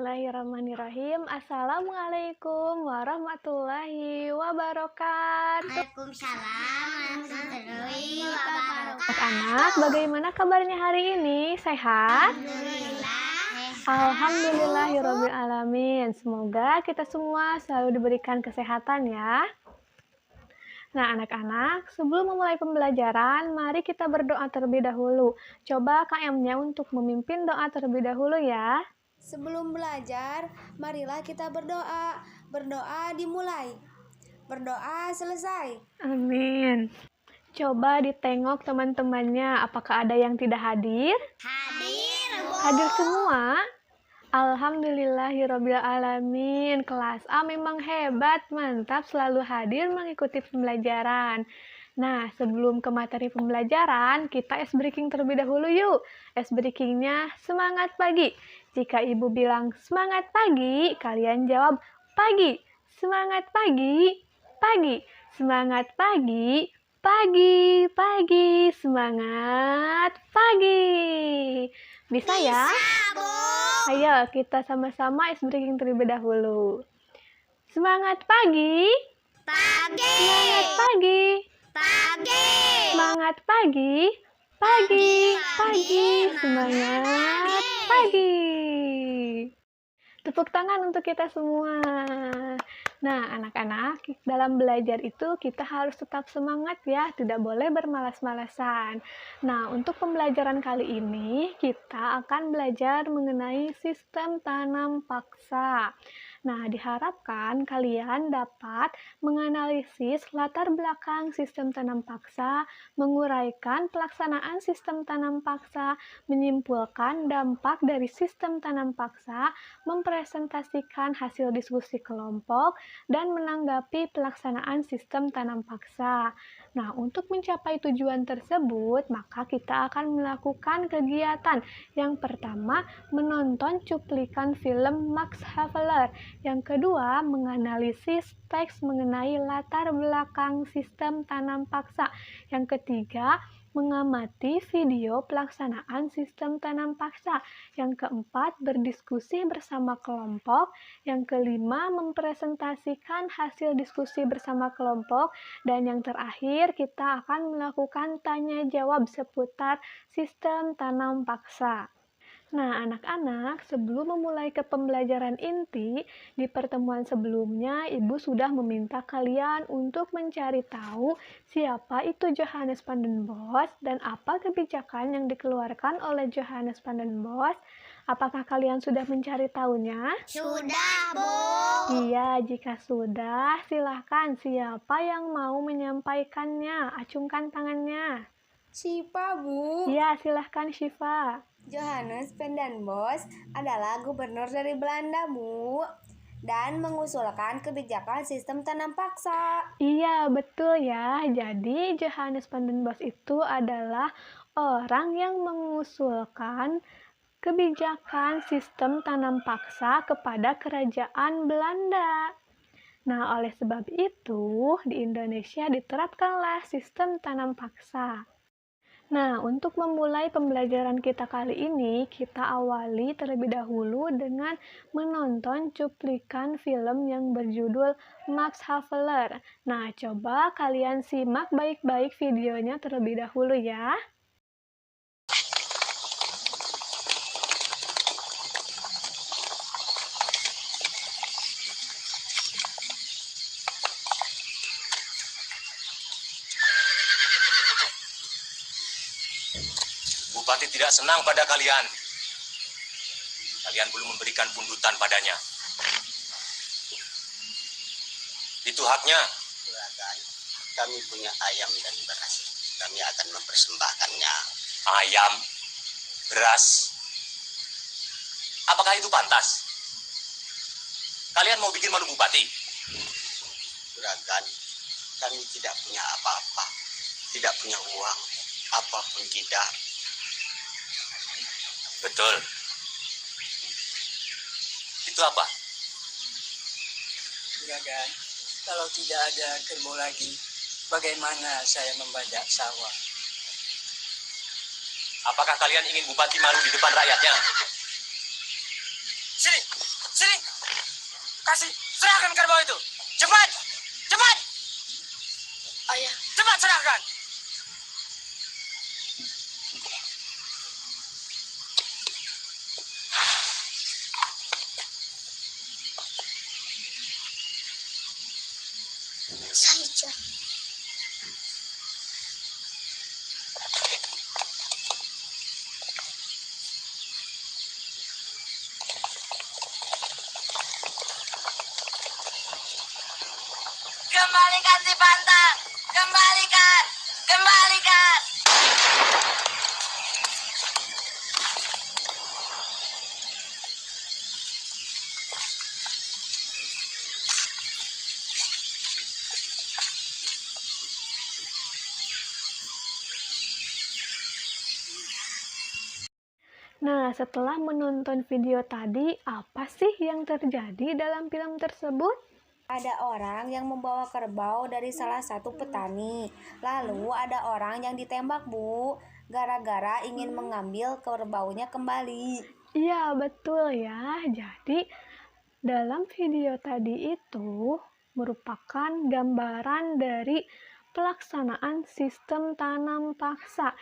Bismillahirrahmanirrahim. Assalamualaikum warahmatullahi wabarakatuh. Waalaikumsalam warahmatullahi wabarakatuh. Anak-anak, bagaimana kabarnya hari ini? Sehat? Alhamdulillahirabbil alamin. Semoga kita semua selalu diberikan kesehatan ya. Nah, anak-anak, sebelum memulai pembelajaran, mari kita berdoa terlebih dahulu. Coba KM-nya untuk memimpin doa terlebih dahulu ya. Sebelum belajar, marilah kita berdoa. Berdoa dimulai. Berdoa selesai. Amin. Coba ditengok teman-temannya, apakah ada yang tidak hadir? Hadir, Bu. Hadir semua? Alhamdulillahirabbil alamin. Kelas A memang hebat, mantap selalu hadir mengikuti pembelajaran. Nah, sebelum ke materi pembelajaran, kita ice breaking terlebih dahulu yuk. Ice breakingnya semangat pagi. Jika ibu bilang semangat pagi, kalian jawab pagi. Semangat pagi, pagi. Semangat pagi, pagi, pagi. Semangat pagi. Bisa ya? Bu. Ayo kita sama-sama ice breaking terlebih dahulu. Semangat pagi. Pagi. Semangat pagi. Pagi. Semangat pagi. Pagi, pagi. Semangat pagi. Tepuk tangan untuk kita semua. Nah, anak-anak, dalam belajar itu kita harus tetap semangat ya, tidak boleh bermalas-malasan. Nah, untuk pembelajaran kali ini, kita akan belajar mengenai sistem tanam paksa. Nah, diharapkan kalian dapat menganalisis latar belakang sistem tanam paksa, menguraikan pelaksanaan sistem tanam paksa, menyimpulkan dampak dari sistem tanam paksa, mempresentasikan hasil diskusi kelompok, dan menanggapi pelaksanaan sistem tanam paksa. Nah, untuk mencapai tujuan tersebut, maka kita akan melakukan kegiatan. Yang pertama, menonton cuplikan film Max Havelaar. Yang kedua, menganalisis teks mengenai latar belakang sistem tanam paksa. Yang ketiga, mengamati video pelaksanaan sistem tanam paksa. Yang keempat, berdiskusi bersama kelompok. Yang kelima, mempresentasikan hasil diskusi bersama kelompok. Dan yang terakhir, kita akan melakukan tanya jawab seputar sistem tanam paksa. Nah, anak-anak, sebelum memulai ke pembelajaran inti, di pertemuan sebelumnya, Ibu sudah meminta kalian untuk mencari tahu siapa itu Johannes van den Bos dan apa kebijakan yang dikeluarkan oleh Johannes van den Bos. Apakah kalian sudah mencari tahunya? Sudah, Bu. Iya, jika sudah, silahkan siapa yang mau menyampaikannya. Acungkan tangannya. Syifa, Bu. Iya, silahkan Syifa. Johannes van den Bos adalah gubernur dari Belanda, Bu. Dan mengusulkan kebijakan sistem tanam paksa. Iya, betul ya. Jadi, Johannes van den Bos itu adalah orang yang mengusulkan kebijakan sistem tanam paksa kepada kerajaan Belanda. Nah, oleh sebab itu, di Indonesia diterapkanlah sistem tanam paksa. Nah, untuk memulai pembelajaran kita kali ini, kita awali terlebih dahulu dengan menonton cuplikan film yang berjudul Max Havelaar. Nah, coba kalian simak baik-baik videonya terlebih dahulu ya. Bupati tidak senang pada kalian. Kalian belum memberikan pundutan padanya. Itu haknya. Juragan, kami punya ayam dan beras. Kami akan mempersembahkannya. Ayam, beras. Apakah itu pantas? Kalian mau bikin malu bupati? Juragan, kami tidak punya apa-apa. Tidak punya uang. Apapun tidak. Betul. Itu apa? Juragan, kalau tidak ada kerbau lagi, bagaimana saya membajak sawah? Apakah kalian ingin bupati malu di depan rakyatnya? Sini. sini. Kasih, serahkan kerbau itu. Cepat, cepat. Ayah, cepat serahkan. Saja. Kembalikan si Pantang. Kembalikan. Kembalikan. Nah, setelah menonton video tadi, apa sih yang terjadi dalam film tersebut? Ada orang yang membawa kerbau dari salah satu petani. Lalu ada orang yang ditembak, Bu, gara-gara ingin mengambil kerbaunya kembali. Iya, betul ya. Jadi, dalam video tadi itu merupakan gambaran dari pelaksanaan sistem tanam paksa.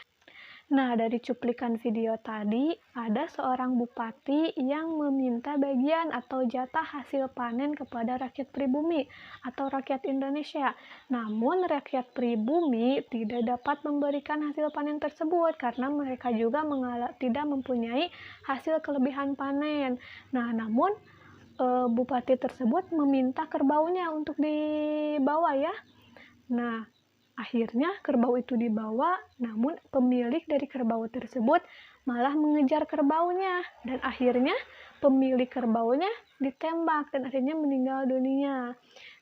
Nah, dari cuplikan video tadi, ada seorang bupati yang meminta bagian atau jatah hasil panen kepada rakyat pribumi atau rakyat Indonesia. Namun, rakyat pribumi tidak dapat memberikan hasil panen tersebut karena mereka juga tidak mempunyai hasil kelebihan panen. Nah, namun bupati tersebut meminta kerbaunya untuk dibawa ya. Nah, akhirnya kerbau itu dibawa, namun pemilik dari kerbau tersebut malah mengejar kerbaunya. Dan akhirnya pemilik kerbaunya ditembak dan akhirnya meninggal dunia.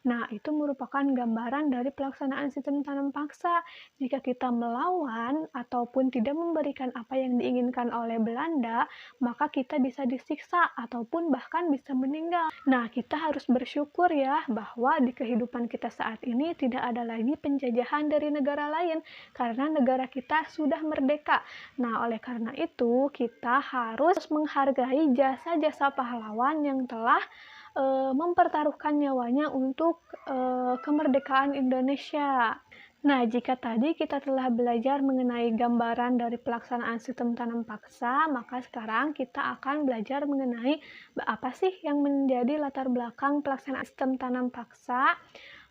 Nah, itu merupakan gambaran dari pelaksanaan sistem tanam paksa. Jika kita melawan ataupun tidak memberikan apa yang diinginkan oleh Belanda, maka kita bisa disiksa ataupun bahkan bisa meninggal. Nah, kita harus bersyukur ya bahwa di kehidupan kita saat ini tidak ada lagi penjajahan dari negara lain karena negara kita sudah merdeka. Nah, oleh karena itu kita harus menghargai jasa-jasa pahlawan yang telah mempertaruhkan nyawanya untuk kemerdekaan Indonesia. Nah, jika tadi kita telah belajar mengenai gambaran dari pelaksanaan sistem tanam paksa, maka sekarang kita akan belajar mengenai apa sih yang menjadi latar belakang pelaksanaan sistem tanam paksa,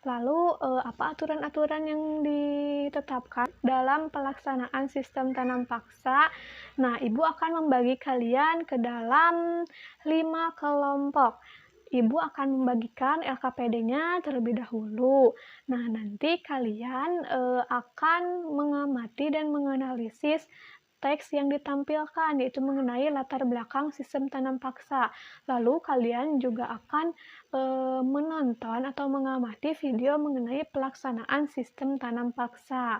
lalu apa aturan-aturan yang ditetapkan dalam pelaksanaan sistem tanam paksa. Nah, Ibu akan membagi kalian ke dalam 5 kelompok. Ibu akan membagikan LKPD-nya terlebih dahulu. Nah, nanti kalian akan mengamati dan menganalisis teks yang ditampilkan, yaitu mengenai latar belakang sistem tanam paksa. Lalu kalian juga akan menonton atau mengamati video mengenai pelaksanaan sistem tanam paksa.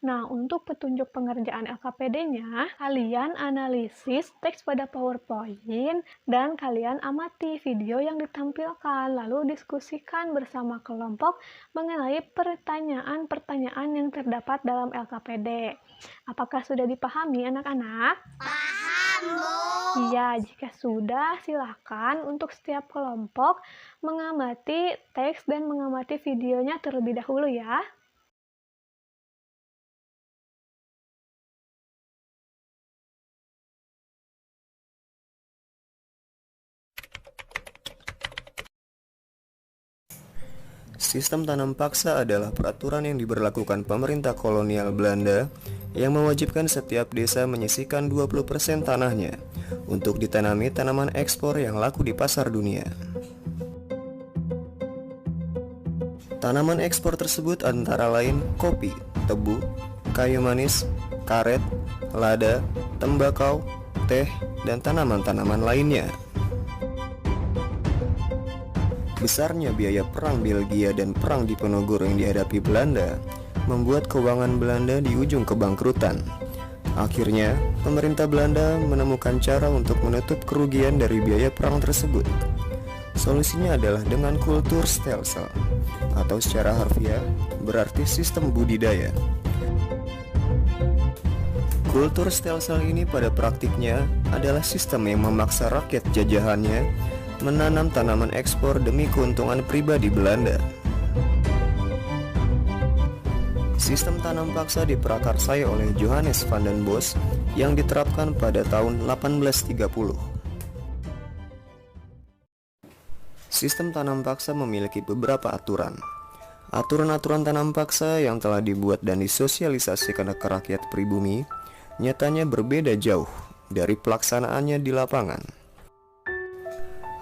Nah, untuk petunjuk pengerjaan LKPD-nya, kalian analisis teks pada PowerPoint dan kalian amati video yang ditampilkan, lalu diskusikan bersama kelompok mengenai pertanyaan-pertanyaan yang terdapat dalam LKPD. Apakah sudah dipahami anak-anak? Paham, Bu. Iya, jika sudah, silakan untuk setiap kelompok mengamati teks dan mengamati videonya terlebih dahulu ya. Sistem tanam paksa adalah peraturan yang diberlakukan pemerintah kolonial Belanda yang mewajibkan setiap desa menyisihkan 20% tanahnya untuk ditanami tanaman ekspor yang laku di pasar dunia. Tanaman ekspor tersebut antara lain kopi, tebu, kayu manis, karet, lada, tembakau, teh, dan tanaman-tanaman lainnya. Besarnya biaya perang Belgia dan perang Diponegoro yang dihadapi Belanda membuat keuangan Belanda di ujung kebangkrutan. Akhirnya, pemerintah Belanda menemukan cara untuk menutup kerugian dari biaya perang tersebut. Solusinya adalah dengan kulturstelsel, atau secara harfiah berarti sistem budidaya. Kulturstelsel ini pada praktiknya adalah sistem yang memaksa rakyat jajahannya menanam tanaman ekspor demi keuntungan pribadi Belanda. Sistem tanam paksa diprakarsai oleh Johannes van den Bos yang diterapkan pada tahun 1830. Sistem tanam paksa memiliki beberapa aturan. Aturan-aturan tanam paksa yang telah dibuat dan disosialisasikan ke rakyat pribumi nyatanya berbeda jauh dari pelaksanaannya di lapangan.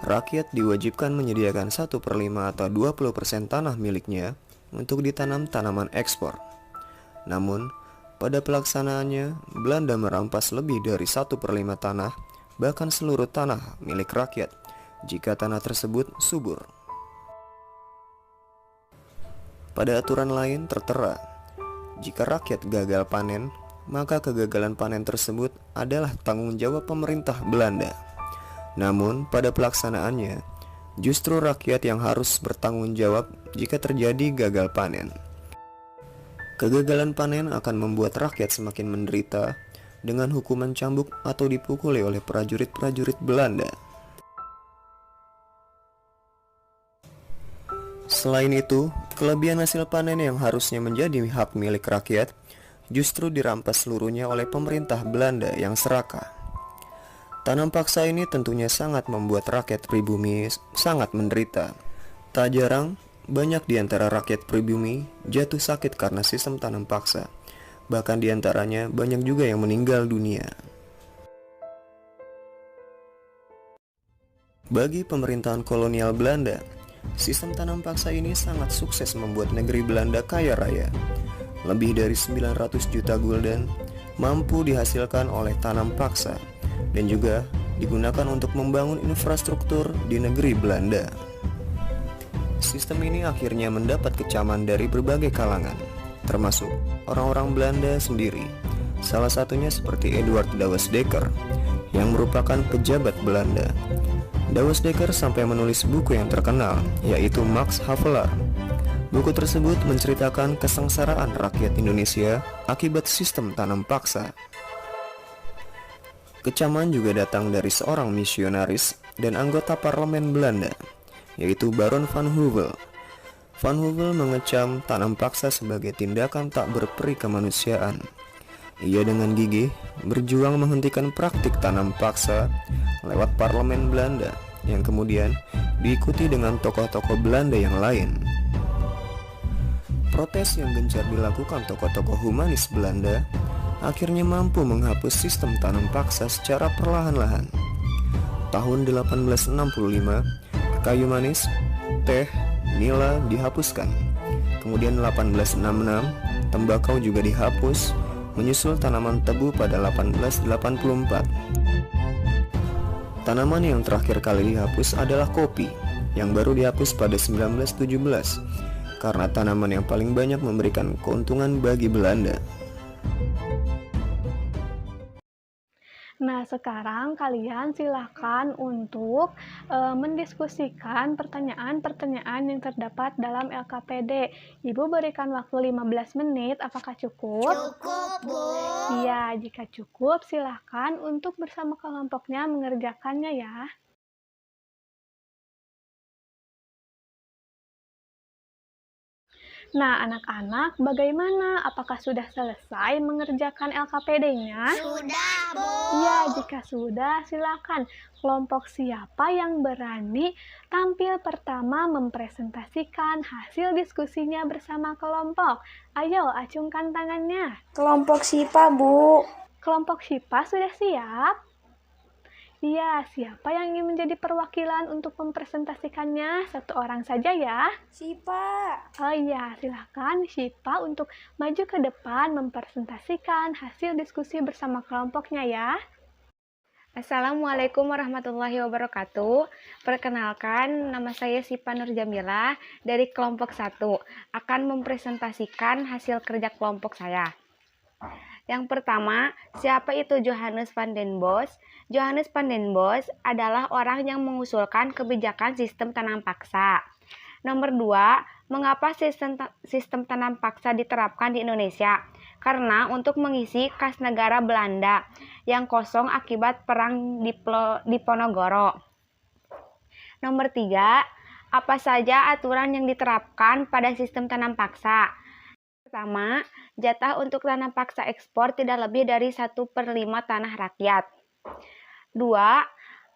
Rakyat diwajibkan menyediakan 1/5 atau 20% tanah miliknya untuk ditanam tanaman ekspor. Namun, pada pelaksanaannya, Belanda merampas lebih dari 1/5 tanah, bahkan seluruh tanah milik rakyat, jika tanah tersebut subur. Pada aturan lain tertera, jika rakyat gagal panen, maka kegagalan panen tersebut adalah tanggung jawab pemerintah Belanda. Namun, pada pelaksanaannya, justru rakyat yang harus bertanggung jawab jika terjadi gagal panen. Kegagalan panen akan membuat rakyat semakin menderita dengan hukuman cambuk atau dipukuli oleh prajurit-prajurit Belanda. Selain itu, kelebihan hasil panen yang harusnya menjadi hak milik rakyat justru dirampas seluruhnya oleh pemerintah Belanda yang serakah. Tanam paksa ini tentunya sangat membuat rakyat pribumi sangat menderita. Tak jarang, banyak di antara rakyat pribumi jatuh sakit karena sistem tanam paksa. Bahkan di antaranya banyak juga yang meninggal dunia. Bagi pemerintahan kolonial Belanda, sistem tanam paksa ini sangat sukses membuat negeri Belanda kaya raya. Lebih dari 900 juta gulden mampu dihasilkan oleh tanam paksa dan juga digunakan untuk membangun infrastruktur di negeri Belanda. Sistem ini akhirnya mendapat kecaman dari berbagai kalangan, termasuk orang-orang Belanda sendiri. Salah satunya seperti Eduard Douwes Dekker yang merupakan pejabat Belanda. Douwes Dekker sampai menulis buku yang terkenal, yaitu Max Havelaar. Buku tersebut menceritakan kesengsaraan rakyat Indonesia akibat sistem tanam paksa. Kecaman juga datang dari seorang misionaris dan anggota parlemen Belanda, yaitu Baron van Heuvel. Van Heuvel mengecam tanam paksa sebagai tindakan tak berperi kemanusiaan. Ia dengan gigih berjuang menghentikan praktik tanam paksa lewat parlemen Belanda yang kemudian diikuti dengan tokoh-tokoh Belanda yang lain. Protes yang gencar dilakukan tokoh-tokoh humanis Belanda akhirnya mampu menghapus sistem tanam paksa secara perlahan-lahan. Tahun 1865, kayu manis, teh, nila dihapuskan. Kemudian 1866, tembakau juga dihapus, menyusul tanaman tebu pada 1884. Tanaman yang terakhir kali dihapus adalah kopi, yang baru dihapus pada 1917, karena tanaman yang paling banyak memberikan keuntungan bagi Belanda. Nah, sekarang kalian silakan untuk mendiskusikan pertanyaan-pertanyaan yang terdapat dalam LKPD. Ibu berikan waktu 15 menit, apakah cukup? Cukup, Bu. Iya, jika cukup, silakan untuk bersama kelompoknya mengerjakannya ya. Nah, anak-anak, bagaimana? Apakah sudah selesai mengerjakan LKPD-nya? Sudah, Bu. Ya, jika sudah, silakan. Kelompok siapa yang berani tampil pertama mempresentasikan hasil diskusinya bersama kelompok? Ayo, acungkan tangannya. Kelompok SIPA, Bu. Kelompok SIPA sudah siap? Iya, siapa yang ingin menjadi perwakilan untuk mempresentasikannya? Satu orang saja ya. SIPA. Oh iya, silakan SIPA untuk maju ke depan mempresentasikan hasil diskusi bersama kelompoknya ya. Assalamualaikum warahmatullahi wabarakatuh. Perkenalkan, nama saya Sipa Nur Jamila dari kelompok 1 akan mempresentasikan hasil kerja kelompok saya. Yang pertama, siapa itu Johannes van den Bos? Johannes van den Bos adalah orang yang mengusulkan kebijakan sistem tanam paksa. Nomor 2, mengapa sistem tanam paksa diterapkan di Indonesia? Karena untuk mengisi kas negara Belanda yang kosong akibat perang Diponegoro. Nomor 3, apa saja aturan yang diterapkan pada sistem tanam paksa? Pertama, jatah untuk tanam paksa ekspor tidak lebih dari 1/5 tanah rakyat. 2,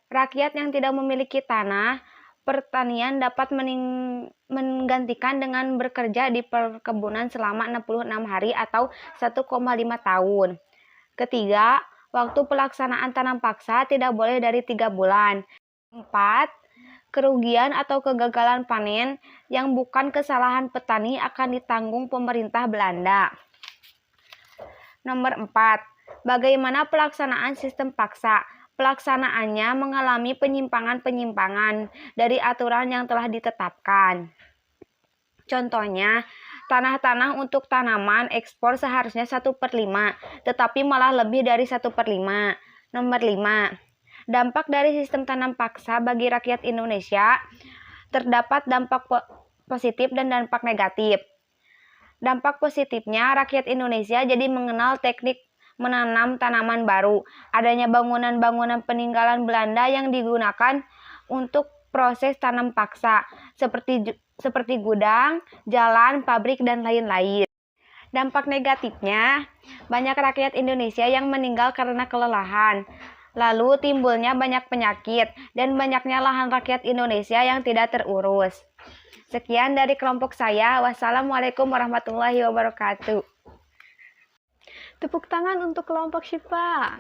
rakyat yang tidak memiliki tanah pertanian dapat menggantikan dengan bekerja di perkebunan selama 66 hari atau 1,5 tahun. Ketiga, waktu pelaksanaan tanam paksa tidak boleh dari 3 bulan. 4, kerugian atau kegagalan panen yang bukan kesalahan petani akan ditanggung pemerintah Belanda. Nomor 4, bagaimana pelaksanaan sistem paksa? Pelaksanaannya mengalami penyimpangan-penyimpangan dari aturan yang telah ditetapkan. Contohnya, tanah-tanah untuk tanaman ekspor seharusnya 1/5, tetapi malah lebih dari 1/5. Nomor 5, dampak dari sistem tanam paksa bagi rakyat Indonesia. Terdapat dampak positif dan dampak negatif. Dampak positifnya, rakyat Indonesia jadi mengenal teknik menanam tanaman baru. Adanya bangunan-bangunan peninggalan Belanda yang digunakan untuk proses tanam paksa, seperti gudang, jalan, pabrik, dan lain-lain. Dampak negatifnya, banyak rakyat Indonesia yang meninggal karena kelelahan. Lalu timbulnya banyak penyakit dan banyaknya lahan rakyat Indonesia yang tidak terurus. Sekian dari kelompok saya. Wassalamualaikum warahmatullahi wabarakatuh. Tepuk tangan untuk kelompok Syifa.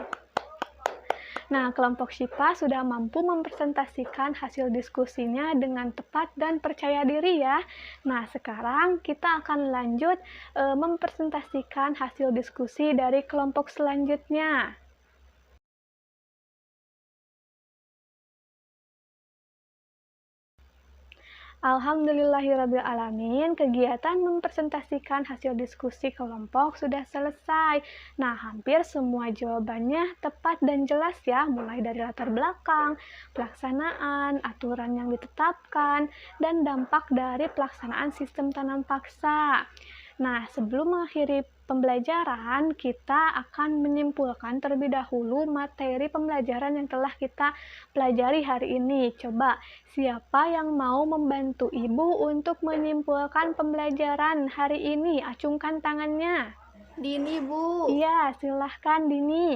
Nah, kelompok Syifa sudah mampu mempresentasikan hasil diskusinya dengan tepat dan percaya diri ya. Nah, sekarang kita akan lanjut mempresentasikan hasil diskusi dari kelompok selanjutnya. Alhamdulillahirrabbilalamin, kegiatan mempresentasikan hasil diskusi kelompok sudah selesai. Nah, hampir semua jawabannya tepat dan jelas ya, mulai dari latar belakang, pelaksanaan, aturan yang ditetapkan, dan dampak dari pelaksanaan sistem tanam paksa. Nah, sebelum mengakhiri pembelajaran, kita akan menyimpulkan terlebih dahulu materi pembelajaran yang telah kita pelajari hari ini. Coba, siapa yang mau membantu Ibu untuk menyimpulkan pembelajaran hari ini? Acungkan tangannya. Dini, Bu. Iya, silahkan Dini.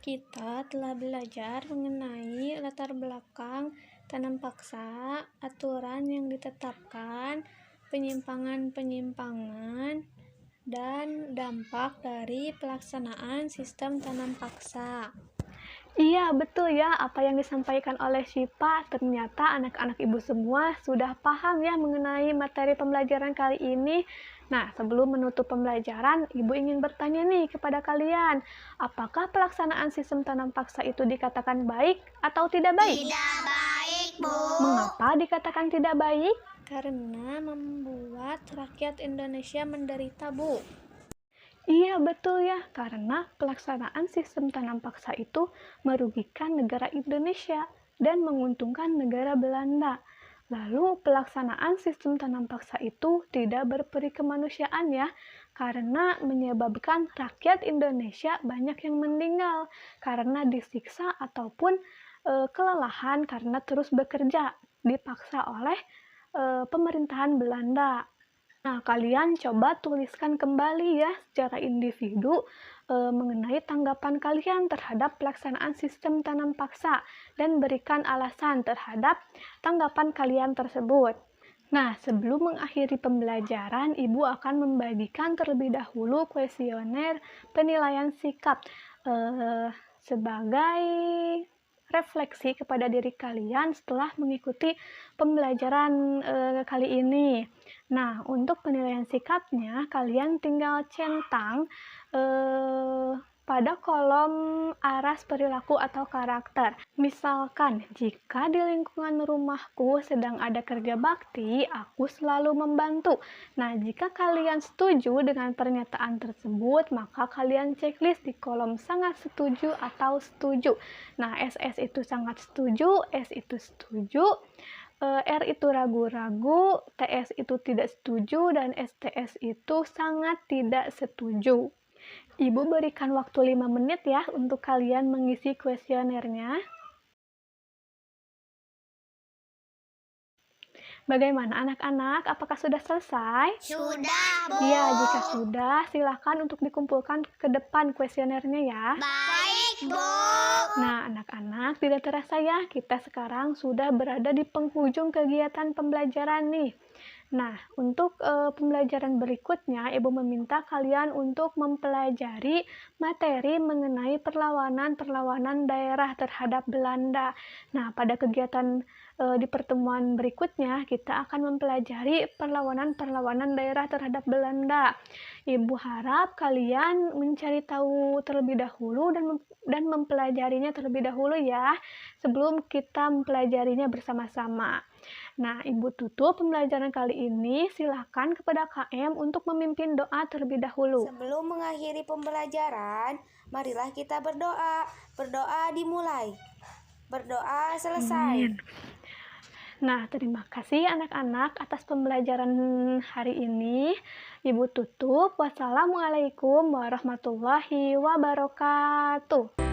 Kita telah belajar mengenai latar belakang tanam paksa, aturan yang ditetapkan, penyimpangan-penyimpangan, dan dampak dari pelaksanaan sistem tanam paksa. Iya, betul ya apa yang disampaikan oleh Syifa. Ternyata anak-anak Ibu semua sudah paham ya mengenai materi pembelajaran kali ini. Nah, sebelum menutup pembelajaran, Ibu ingin bertanya nih kepada kalian. Apakah pelaksanaan sistem tanam paksa itu dikatakan baik atau tidak baik? Tidak baik, Bu. Mengapa dikatakan tidak baik? Karena membuat rakyat Indonesia menderita, Bu. Iya, betul ya, karena pelaksanaan sistem tanam paksa itu merugikan negara Indonesia dan menguntungkan negara Belanda. Lalu pelaksanaan sistem tanam paksa itu tidak berperi kemanusiaan ya, karena menyebabkan rakyat Indonesia banyak yang meninggal karena disiksa ataupun kelelahan karena terus bekerja, dipaksa oleh pemerintahan Belanda. Nah, kalian coba tuliskan kembali ya secara individu mengenai tanggapan kalian terhadap pelaksanaan sistem tanam paksa dan berikan alasan terhadap tanggapan kalian tersebut. Nah, sebelum mengakhiri pembelajaran, Ibu akan membagikan terlebih dahulu kuesioner penilaian sikap sebagai refleksi kepada diri kalian setelah mengikuti pembelajaran kali ini. Nah, untuk penilaian sikapnya, kalian tinggal centang pada kolom aras perilaku atau karakter. Misalkan, jika di lingkungan rumahku sedang ada kerja bakti, aku selalu membantu. Nah, jika kalian setuju dengan pernyataan tersebut, maka kalian checklist di kolom sangat setuju atau setuju. Nah, SS itu sangat setuju, S itu setuju, R itu ragu-ragu, TS itu tidak setuju, dan STS itu sangat tidak setuju. Ibu berikan waktu 5 menit ya untuk kalian mengisi kuesionernya. Bagaimana anak-anak? Apakah sudah selesai? Sudah, Bu. Ya, jika sudah, silakan untuk dikumpulkan ke depan kuesionernya ya. Baik, Bu. Nah, anak-anak, tidak terasa ya, kita sekarang sudah berada di penghujung kegiatan pembelajaran nih. Nah, untuk pembelajaran berikutnya, Ibu meminta kalian untuk mempelajari materi mengenai perlawanan-perlawanan daerah terhadap Belanda. Nah, pada kegiatan di pertemuan berikutnya, kita akan mempelajari perlawanan-perlawanan daerah terhadap Belanda. Ibu harap kalian mencari tahu terlebih dahulu dan mempelajarinya terlebih dahulu ya, sebelum kita mempelajarinya bersama-sama. Nah, Ibu tutup pembelajaran kali ini. Silakan kepada KM untuk memimpin doa terlebih dahulu. Sebelum mengakhiri pembelajaran, marilah kita berdoa. Berdoa dimulai. Berdoa selesai. Amin. Nah, terima kasih anak-anak atas pembelajaran hari ini. Ibu tutup. Wassalamualaikum warahmatullahi wabarakatuh.